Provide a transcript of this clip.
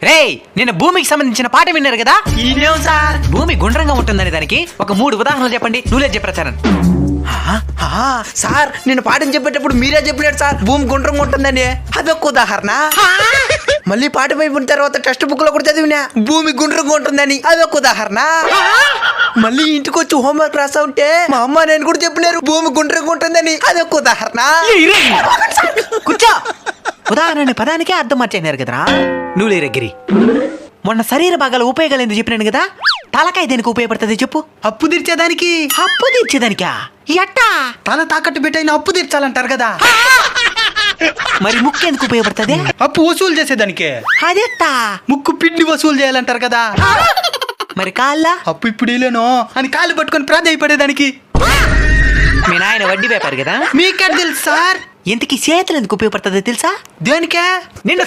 రేయ్, నిన్న భూమికి సంబంధించిన పాట విన్నారు కదా? ఈయనేం సార్? భూమి గుండ్రంగా ఉంటుందని దానికి ఒక 3 ఉదాహరణలు చెప్పండి. నువ్వులే చెప్పారని. సార్ నేను పాఠం చెప్పేటప్పుడు మీరే చెప్పినాడు సార్, భూమి గుండ్రంగా ఉంటుందని. అదొక ఉదాహరణ. మళ్ళీ పాఠం అయిపోయిన తర్వాత టెక్స్ట్ బుక్ లో కూడా చదివినా భూమి గుండ్రంగా ఉంటుందని. అదొక ఉదాహరణ. మళ్ళీ ఇంటికి వచ్చి హోంవర్క్ రాస్తా ఉంటే మా అమ్మ నేను కూడా చెప్పినారు భూమి గుండ్రంగా ఉంటుందని. అదొక ఉదాహరణ. కూర్చో. ఉదాహరణ పదానికే అర్థం మార్చేనారు కదరా. నువ్వులే గిరి. మొన్న శరీర భాగాల ఉపయోగాలు ఎందుకు చెప్పినాను కదా? తలకాయ దేనికి ఉపయోగపడుతుంది చెప్పు? అప్పు తీర్చేదానికి. అప్పు తీర్చేదానికా? ఎట్టా? తల తాకట్టు పెట్టైన అప్పు తీర్చాలంటారు కదా. మరి ముక్కు ఎందుకు ఉపయోగపడుతుంది? అప్పు వసూలు చేసేదానికే. అదెట్టా? ముక్కు పిండి వసూలు చేయాలంటారు కదా. మరి కాళ్ళ? అప్పు ఇప్పుడు ఇలేను అని కాళ్ళు పట్టుకొని ప్రాధాయపడేదానికి. మీ నాయన వడ్డీ వ్యాపారి కదా? మీకే తెలుసు సార్. ఇంతకీ చేతులు ఎందుకు ఉపయోగపడుతుంది తెలుసా? దేనికే? నిన్ను